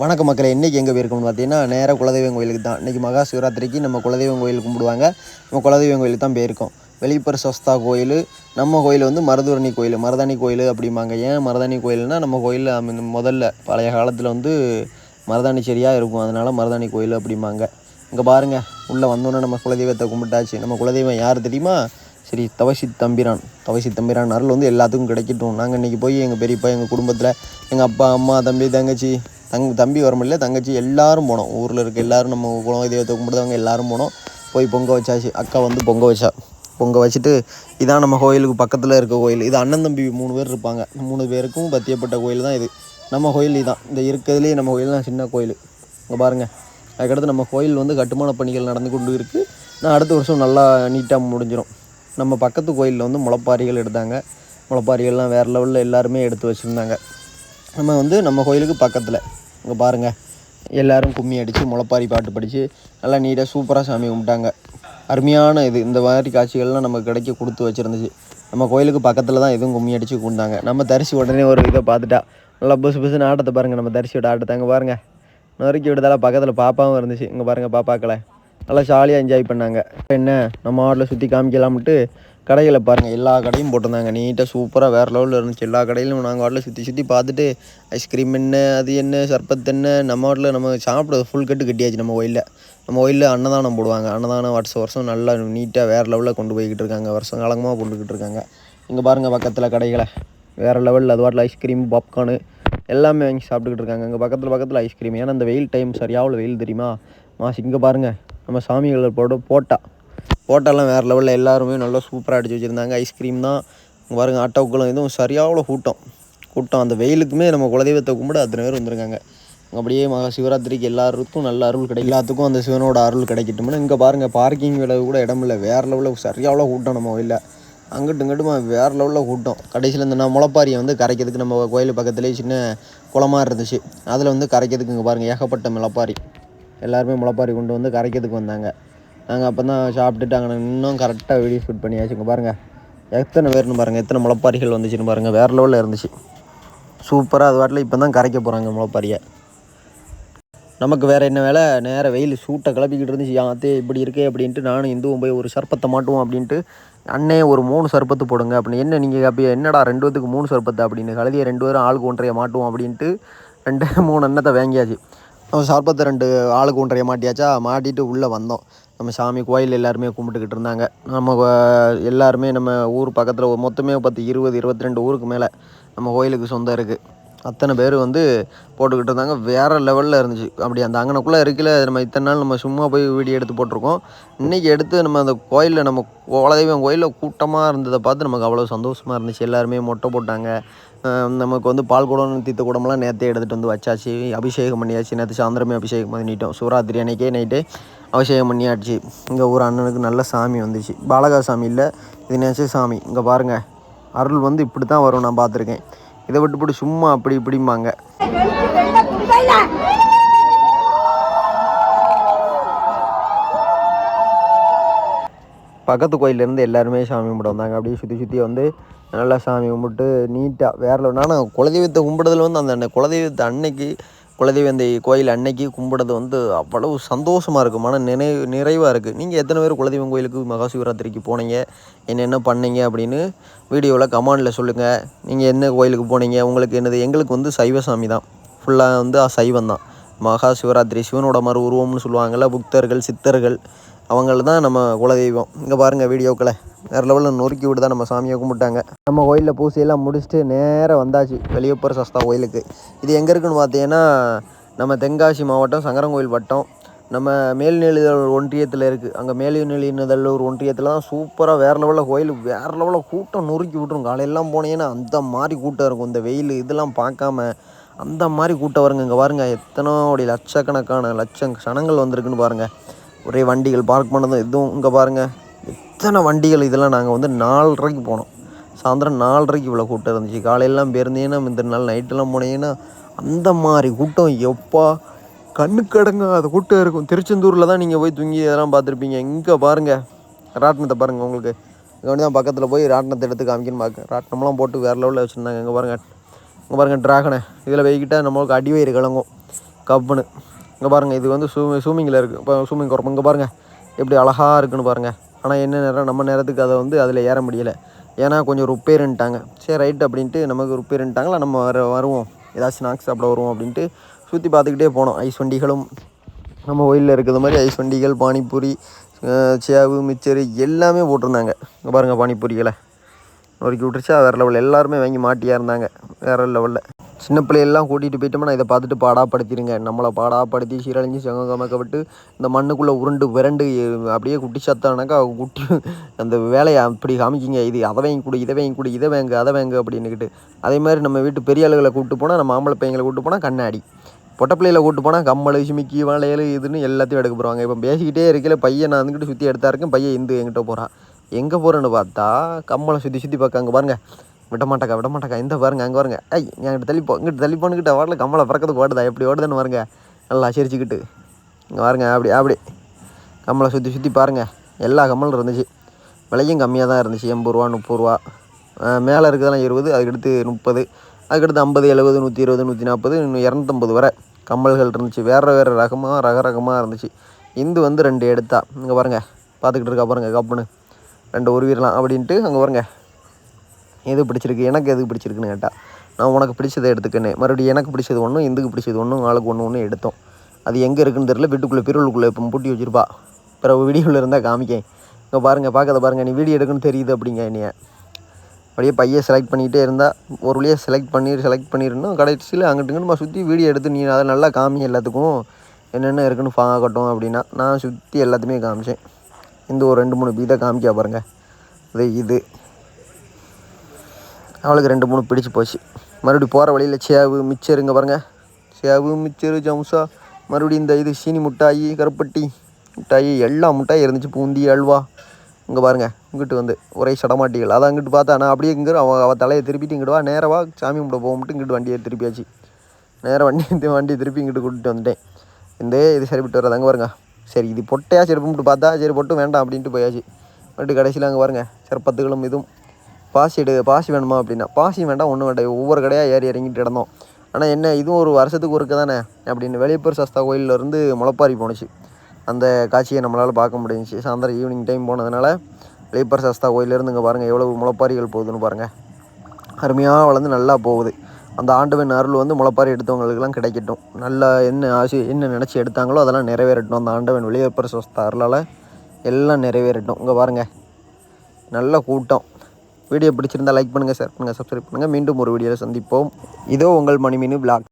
வணக்க மக்களே, இன்றைக்கி எங்கே போயிருக்கோம்னு பார்த்தீங்கன்னா, நேராக குலதெய்வம் கோயிலுக்கு தான். இன்றைக்கி மகா சிவராத்திரிக்கு நம்ம குலதெய்வம் கோயில் கும்பிடுவாங்க. நம்ம குலதெய்வம் கோயிலுக்கு தான் போயிருக்கோம். வெளிப்பர் சஸ்தா கோயில். நம்ம கோயில் வந்து மருதுரணி கோயில், மருதாணி கோயில் அப்படிம்பாங்க. ஏன் மருதாணி கோயில்னால், நம்ம கோயிலில் முதல்ல பழைய காலத்தில் வந்து மருதாணி செடியாக இருக்கும். அதனால் மருதாணி கோயில் அப்படிம்பாங்க. இங்கே பாருங்கள், உள்ளே வந்தோன்னே நம்ம குலதெய்வத்தை கும்பிட்டாச்சு. நம்ம குலதெய்வம் யார் தெரியுமா? சரி, தவசி தம்பிரான் அருள் வந்து எல்லாத்துக்கும் கிடைக்கட்டும். நாங்கள் இன்றைக்கி போய் எங்கள் பெரியப்பா, எங்கள் குடும்பத்தில் எங்கள் அப்பா, அம்மா, தம்பி, தங்கச்சி, தம்பி வர முடியல, தங்கச்சி எல்லோரும் போனோம். ஊரில் இருக்க எல்லோரும், நம்ம குலதெய்வத்தை கும்பிடுறவங்க எல்லோரும் போனோம். போய் பொங்க வச்சாச்சு. அக்கா வந்து பொங்க வச்சுட்டு, இதான் நம்ம கோயிலுக்கு பக்கத்தில் இருக்க கோயில். இது அண்ணன் தம்பி 3 பேர் இருப்பாங்க. 3 பேருக்கும் பத்தியப்பட்ட கோயில் தான் இது. நம்ம கோயில் இதான். இந்த இருக்கிறதுலேயே நம்ம கோயில் தான் சின்ன கோயில். இங்கே பாருங்கள். அதுக்கடுத்து நம்ம கோயில் வந்து கட்டுமான பணிகள் நடந்து கொண்டு இருக்குது. நான் அடுத்த வருஷம் நல்லா நீட்டாக முடிஞ்சிடும். நம்ம பக்கத்து கோயிலில் வந்து முளைப்பாரிகள் எடுத்தாங்க. முளைப்பாரிகள்லாம் வேறு லெவலில் எல்லாருமே எடுத்து வச்சுருந்தாங்க. நம்ம வந்து நம்ம கோயிலுக்கு பக்கத்தில் இங்கே பாருங்கள், எல்லோரும் கும்மி அடித்து முளைப்பாரி பாட்டு படித்து நல்லா நீட்டாக சூப்பராக சாமி கும்பிட்டாங்க. அருமையான இந்த மாதிரி காட்சிகள்லாம் நமக்கு கிடைக்க கொடுத்து வச்சுருந்துச்சு. நம்ம கோயிலுக்கு பக்கத்தில் தான் எதுவும் கும்மி அடித்து கொண்டாங்க. நம்ம தரிசி உடனே ஒரு இதை பார்த்துட்டா நல்லா புதுசு ஆட்டத்தை பாருங்கள். நம்ம தரிசியோட ஆட்டத்தை அங்கே பாருங்கள், நொறுக்கி விடுதால பக்கத்தில் பாப்பாவும் இருந்துச்சு. இங்கே பாருங்கள், பாப்பாக்களை நல்லா ஜாலியாக என்ஜாய் பண்ணாங்க. என்ன நம்ம ஆட்டில் சுற்றி காமிக்கலாம்ட்டு கடைகளை பாருங்கள், எல்லா கடையும் போட்டிருந்தாங்க. நீட்டாக சூப்பராக வேறு லெவலில் இருந்துச்சு. எல்லா கடையிலும் நாங்கள் ஆட்டில் சுற்றி பார்த்துட்டு ஐஸ்கிரீம் என்ன, அது என்ன, சர்பத் என்ன, நம்ம ஆட்டில் நம்ம சாப்பிட ஃபுல் கட்டியாச்சு. நம்ம கோயிலில் அன்னதானம் போடுவாங்க. அன்னதானம் வருஷம் நல்லா நீட்டாக வேறு லெவலில் கொண்டு போய்கிட்டு இருக்காங்க. வருஷம் காலமாக கொண்டுக்கிட்டு இருக்காங்க. இங்கே பாருங்கள், பக்கத்தில் கடைகளை வேறு லெவலில் அது வாட்டில் ஐஸ்கிரீம், பாப்கார்னு எல்லாமே வாங்கி சாப்பிட்டுக்கிட்டு இருக்காங்க. இங்கே பக்கத்தில் ஐஸ்கிரீம். ஏன்னா இந்த வெயில் டைம் சரியாவில் வெயில் தெரியுமா மாசி. இங்கே பாருங்கள், நம்ம சாமிகளை போட்டாலாம் வேறு லெவலில் எல்லாருமே நல்லா சூப்பராக அடித்து வச்சுருந்தாங்க. ஐஸ்கிரீம் தான். இங்கே பாருங்கள், ஆட்டோக்களும் இதுவும் சரியாவில் கூட்டம். அந்த வெயிலுக்குமே நம்ம குலதெய்வத்தை கும்பிட அத்தனை பேர் வந்திருக்காங்க. அப்படியே மகா சிவராத்திரிக்கு எல்லாருக்கும் நல்ல அருள் எல்லாத்துக்கும் அந்த சிவனோட அருள் கிடைக்கட்டும்னு. இங்கே பாருங்கள், பார்க்கிங் விலை கூட இடம் இல்லை. வேறு லெவலில் சரியாவில் கூட்டம். நம்ம கோயிலில் அங்கிட்டு இங்கிட்டுமா வேறு லெவலில் கூட்டம். கடைசியில் இந்த முளைப்பாரியை வந்து கரைக்கிறதுக்கு நம்ம கோயில் பக்கத்துலேயே சின்ன குளமாக இருந்துச்சு. அதில் வந்து கரைக்கிறதுக்கு இங்கே பாருங்கள், ஏகப்பட்ட முளைப்பாரி. எல்லாருமே முளைப்பாரி கொண்டு வந்து கரைக்கிறதுக்கு வந்தாங்க. நாங்கள் அப்போ தான் சாப்பிட்டுட்டு அங்கே இன்னும் கரெக்டாக வீடியோ ஷூட் பண்ணியாச்சு. இங்கே பாருங்கள், எத்தனை பேர்னு பாருங்கள், எத்தனை முளைப்பாரிகள் வந்துச்சுன்னு பாருங்கள். வேறு லெவலில் இருந்துச்சு சூப்பராக. அது வாட்டில் இப்போ தான் கரைக்க போகிறாங்க முளைப்பாரியை. நமக்கு வேறு என்ன வேலை, நேராக வெயில் சூட்டை கிளப்பிக்கிட்டு இருந்துச்சு. யாத்தே இப்படி இருக்கே அப்படின்ட்டு நானும் இந்துவும் போய் ஒரு சர்பத்தை மாட்டுவோம் அப்படின்ட்டு, அண்ணே ஒரு 3 சர்பத்து போடுங்க அப்படின்னு. என்ன நீங்கள் அப்போ என்னடா 2 பேத்துக்கு 3 சர்பத்து அப்படின்னு, கழுதியை 2 பேரும் ஆளுக்கு 1.5 மாட்டுவோம் அப்படின்ட்டு 2-3 அன்னத்தை வாங்கியாச்சு. நம்ம சர்பத்தை 2 ஆளுக்கு 1.5 மாட்டியாச்சா. மாட்டிட்டு உள்ளே வந்தோம். நம்ம சாமி கோயில் எல்லாருமே கும்பிட்டுக்கிட்டு இருந்தாங்க. நம்ம எல்லாருமே நம்ம ஊர் பக்கத்தில் மொத்தமே 20-22 ஊருக்கு மேலே நம்ம கோயிலுக்கு சொந்தம் இருக்குது. அத்தனை பேர் வந்து போட்டுக்கிட்டு இருந்தாங்க. வேறு லெவலில் இருந்துச்சு. அப்படி அந்த அங்கனக்குள்ளே இருக்கல. நம்ம இத்தனை நாள் நம்ம சும்மா போய் வீடியோ எடுத்து போட்டிருக்கோம். இன்றைக்கி எடுத்து நம்ம அந்த கோயிலில், நம்ம குலதெய்வம் கோயிலில் கூட்டமாக இருந்ததை பார்த்து நமக்கு அவ்வளோ சந்தோஷமாக இருந்துச்சு. எல்லாருமே மொட்டை போட்டாங்க. நமக்கு வந்து பால் குடம், தீர்த்த குடம்லாம் நேற்றே எடுத்துகிட்டு வந்து வச்சாச்சு. அபிஷேகம் பண்ணியாச்சு. நேற்று சாயந்தரமே அபிஷேகம் பண்ணிட்டோம். சிவராத்திரி அன்றைக்கே நைட்டே அபிஷேகம் பண்ணியாச்சு. இங்கே ஒரு அண்ணனுக்கு நல்ல சாமி வந்துச்சு. பாலகா சாமி இல்லை, இது நேச்ச சாமி. இங்கே பாருங்கள், அருள் வந்து இப்படி தான் வரும். நான் பார்த்துருக்கேன். இதை விட்டுப்பட்டு சும்மா அப்படி இப்படிம்பாங்க. பக்கத்து கோயிலேருந்து எல்லாருமே சாமி கும்பிட வந்தாங்க. அப்படியே சுற்றி வந்து நல்லா சாமி கும்பிட்டு நீட்டாக வேறு. ஆனால் குலதெய்வத்தை கும்பிடுறதுல வந்து அந்த குலதெய்வத்தை அன்னைக்கு, குலதெய்வம் இந்த கோயில் அன்னைக்கு கும்பிடுறது வந்து அவ்வளவு சந்தோஷமாக இருக்குது. மன நிறைவாக இருக்குது. நீங்கள் எத்தனை பேர் குலதெய்வம் கோயிலுக்கு மகா சிவராத்திரிக்கு போனீங்க, என்ன பண்ணீங்க அப்படின்னு வீடியோவில் கமெண்டில் சொல்லுங்கள். நீங்கள் என்ன கோயிலுக்கு போனீங்க, உங்களுக்கு என்னது. எங்களுக்கு வந்து சைவ சாமி தான், ஃபுல்லாக வந்து சைவம் தான். மகா சிவராத்திரி சிவனோட மறு உருவம்னு சொல்லுவாங்கள்ல, புக்தர்கள், சித்தர்கள், அவங்கள தான் நம்ம குலதெய்வம். இங்கே பாருங்கள், வீடியோக்களை வேறு லெவலில் நொறுக்கி விட்டு தான் நம்ம சாமியை கும்பிட்டாங்க. நம்ம கோயிலில் பூசையெல்லாம் முடிச்சுட்டு நேராக வந்தாச்சு வெளியப்பர் சஸ்தா கோயிலுக்கு. இது எங்கே இருக்குதுன்னு பார்த்தீங்கன்னா, நம்ம தென்காசி மாவட்டம் சங்கரங்கோயில் வட்டம், நம்ம மேல்நிலையூர் ஒன்றியத்தில் இருக்குது. அங்கே மேல்நிலையூர் ஒன்றியத்தில் தான் சூப்பராக வேறு லெவலில் கோயில். வேறு லெவலில் கூட்டம் நொறுக்கி விட்டுரும். காலையெல்லாம் போனீங்கன்னா அந்த மாதிரி கூட்டம் இருக்கும். இந்த வெயில் இதெல்லாம் பார்க்காம அந்த மாதிரி கூட்டம் வருங்க. இங்கே பாருங்கள், எத்தனோடைய லட்சக்கணக்கான சனங்கள் வந்திருக்குன்னு பாருங்கள். ஒரே வண்டிகள் பார்க் பண்ணதும் இதுவும். இங்கே பாருங்கள், எத்தனை வண்டிகள். இதெல்லாம் நாங்கள் வந்து 4:30க்கு போனோம். சாயந்தரம் 4:30க்கு இவ்வளோ கூட்டம் இருந்துச்சு. காலையெல்லாம் போயிருந்தீங்கன்னா, இந்த நாள் நைட்டெல்லாம் போனீங்கன்னா அந்த மாதிரி கூட்டம் எப்பா கண்ணுக்கடங்காத கூட்டம் இருக்கும். திருச்செந்தூரில் தான் நீங்கள் போய் தூங்கி இதெல்லாம் பார்த்துருப்பீங்க. இங்கே பாருங்கள், ராட்டினத்தை பாருங்கள். உங்களுக்கு இங்கே தான் பக்கத்தில் போய் ராட்டினத்தை எடுத்து காமிக்கணும்னு பார்க்க. ராட்டினம்லாம் போட்டு வேறு லெவலில் வச்சுருந்தாங்க. இங்கே பாருங்கள் ட்ராகனை. இதில் வைக்கிட்டால் நம்மளுக்கு அடிவயிறு கிளங்கும். கப்புன்னு. இங்கே பாருங்கள், இது வந்து சூமிங்கில் இருக்குது. இப்போ சூமிங் குறப்போம். இங்கே பாருங்கள் எப்படி அழகாக இருக்குன்னு பாருங்கள். ஆனால் என்ன நேரம் நம்ம நேரத்துக்கு அதை வந்து அதில் ஏற முடியலை. ஏன்னா கொஞ்சம் ரிப்பேருன்ட்டாங்க. சரி ரைட் அப்படின்ட்டு நமக்கு ரிப்பேருன்ட்டாங்களா, நம்ம வருவோம் ஏதாச்சும் ஸ்நாக்ஸ் சாப்பிட வருவோம் அப்படின்ட்டு சுற்றி பார்த்துக்கிட்டே போனோம். ஐஸ் வண்டிகளும் நம்ம கோயிலில் இருக்கிற மாதிரி ஐஸ் வண்டிகள், பானிபூரி, சேவு, மிச்சரு எல்லாமே போட்டிருந்தாங்க. இங்கே பாருங்கள் பானிபூரிகளை நொறுக்கி விட்டுருச்சா வேறு லெவலில். எல்லாருமே வாங்கி மாட்டியாக இருந்தாங்க வேறு லெவலில். சின்ன பிள்ளையெல்லாம் கூட்டிகிட்டு போயிட்டோம்னா இதை பார்த்துட்டு பாடாப்படுத்திடுங்க. நம்மளை பாடாப்படுத்தி சீரழிஞ்சு சமக்கப்பட்டு இந்த மண்ணுக்குள்ளே உருண்டு விரண்டு அப்படியே குட்டி சத்தானாக்கா குட்டி அந்த வேலையை அப்படி காமிக்கிங்க. இது அதை வாங்கி கொடு, இதை வாங்கி கொடு, இதை வாங்கு, அதை வாங்கு அப்படின்னுக்கிட்டு. அதே மாதிரி நம்ம வீட்டு பெரிய ஆளுகளை கூப்பிட்டு போனால், நம்ம ஆம்பளை பையங்களை கூப்பிட்டு போனால் கண்ணாடி, பொட்டை பிள்ளைகளை கூப்பிட்டு போனால் கம்மல், சிமிக்கி, வளையல் இதுன்னு எல்லாத்தையும் எடுக்க போகிறாங்க. இப்போ பேசிக்கிட்டே இருக்கல பையன் நான் வந்துக்கிட்டு சுற்றி எடுத்தா இருக்கேன். பையன் எங்கிட்ட போகிறான். எங்கே போகிறேன்னு பார்த்தா கம்மலை சுற்றி பார்க்க. அங்கே பாருங்கள் விட மாட்டாக்கா இந்த பாருங்கள். அங்கே பாருங்க, என்கிட்ட இங்கிட்டு தள்ளிப்போனுக்கிட்ட வாட்டில் கம்மலை பறக்கிறதுக்கு ஓடுதா, எப்படி ஓடுதுன்னு பாருங்க. நல்லா சிரிச்சுக்கிட்டு இங்கே பாருங்க. அப்படி கம்மலை சுற்றி பாருங்கள். எல்லா கம்மலும் இருந்துச்சு. விலையும் கம்மியாக தான் இருந்துச்சு. 80 ரூபா, 30 ரூபா. மேலே இருக்கிறதெல்லாம் 20, அதுக்கடுத்து 30, அதுக்கடுத்து 50, 70, 120, 140, இன்னும் 250 வரை கம்மல்கள் இருந்துச்சு. வேறு ரகமாக இருந்துச்சு. இந்து வந்து 2 எடுத்தா. இங்கே பாருங்கள் பார்த்துக்கிட்டு இருக்கா பாருங்கள். கப்புன்னு 2 உருவிடலாம் அப்படின்ட்டு. அங்கே பாருங்க எது பிடிச்சிருக்கு, எனக்கு எது பிடிச்சிருக்குன்னு கேட்டால் நான் உனக்கு பிடிச்சதை எடுத்துக்கினேன். மறுபடியும் எனக்கு பிடிச்சது ஒன்றும், இந்துக்கு பிடிச்சது ஒன்றும், ஆளுக்கு ஒன்று எடுத்தோம். அது எங்கே இருக்குன்னு தெரியல. வீட்டுக்குள்ளே பிறவுக்குள்ளே இப்போ பூட்டி வச்சுருப்பா. பிறகு வீடியோவில் இருந்தால் காமிக்கேன். இங்கே பாருங்கள், பார்க்கறத பாருங்கள். நீ வீடியோ எடுக்குன்னு தெரியுது அப்படிங்க. என்னைய அப்படியே பையன் செலக்ட் பண்ணிகிட்டே இருந்தால் ஒரு வழியாக செலக்ட் பண்ணிடணும். கடைசியில் அங்கிட்டு இங்கிட்டுமா சுற்றி வீடியோ எடுத்து நீ அதை நல்லா காமி எல்லாத்துக்கும் என்னென்ன இருக்குன்னு பார்க்கட்டும் அப்படின்னா நான் சுற்றி எல்லாத்தையுமே காமிச்சேன். இந்த ஒரு 2-3 பீதை காமிக்கா பாருங்கள். இது அவளுக்கு 2-3 பிடிச்சி போச்சு. மறுபடியும் போகிற வழியில் சேவு, மிச்சருங்க பாருங்கள். சேவு, மிச்சரு, ஜவுசா, மறுபடியும் இந்த இது சீனி மிட்டாயி, கருப்பட்டி மிட்டாயி, எல்லா மிட்டாயும் இருந்துச்சு. பூந்தி, அல்வா. இங்கே பாருங்கள் இங்கிட்டு வந்து ஒரே சடமாட்டிகள். அதை அங்கிட்டு பார்த்தா நான் அப்படியே இங்கே அவள் தலையை திருப்பிட்டு இங்கிட்டு வா நேரவா சாமி கும்பிட போகும்ட்டு இங்கிட்டு வண்டியை திருப்பியாச்சு. நேராக வண்டியை திருப்பி இங்கிட்டு கூட்டிகிட்டு வந்துட்டேன். இது சரிப்பட்டு வராது. அங்கே பாருங்க. சரி இது பொட்டையா சரி கும்பிட்டு பார்த்தா சரி பொட்டு வேண்டாம் அப்படின்ட்டு போயாச்சு. மறுபடியும் கடைசியில் அங்கே பாருங்கள் சரி 10 கிலோ இதுவும் பாசி வேணுமா அப்படின்னா பாசி வேண்டாம், ஒன்றும் வேண்டாம். ஒவ்வொரு கடையாக ஏறி இறங்கிட்டு இடந்தோம். ஆனால் என்ன இதுவும் ஒரு வருஷத்துக்கு ஒருக்க தானே அப்படின்னு வெளியப்பூர் சஸ்தா கோயிலேருந்து முளைப்பாரி போணுச்சு. அந்த காட்சியை நம்மளால் பார்க்க முடிஞ்சிச்சு. சாயந்தரம் ஈவினிங் டைம் போனதுனால வெளியப்பூர் சஸ்தா கோயிலேருந்து இங்கே பாருங்கள் எவ்வளோ முளைப்பாரிகள் போகுதுன்னு பாருங்கள். அருமையாக வளர்ந்து நல்லா போகுது. அந்த ஆண்டவன் அருள் வந்து முளைப்பாரி எடுத்தவங்களுக்கெல்லாம் கிடைக்கட்டும். நல்லா என்ன நினச்சி எடுத்தாங்களோ அதெல்லாம் நிறைவேறட்டும். அந்த ஆண்டவன் வெளியப்பூர் சஸ்தா அருளால் எல்லாம் நிறைவேறட்டும். இங்கே பாருங்கள் நல்ல கூட்டம். வீடியோ பிடிச்சிருந்தால் லைக் பண்ணுங்கள், ஷேர் பண்ணுங்கள், சப்ஸ்கிரைப் பண்ணுங்கள். மீண்டும் ஒரு வீடியோவில் சந்திப்போம். இதோ உங்கள் மணிமீனு விளாக்.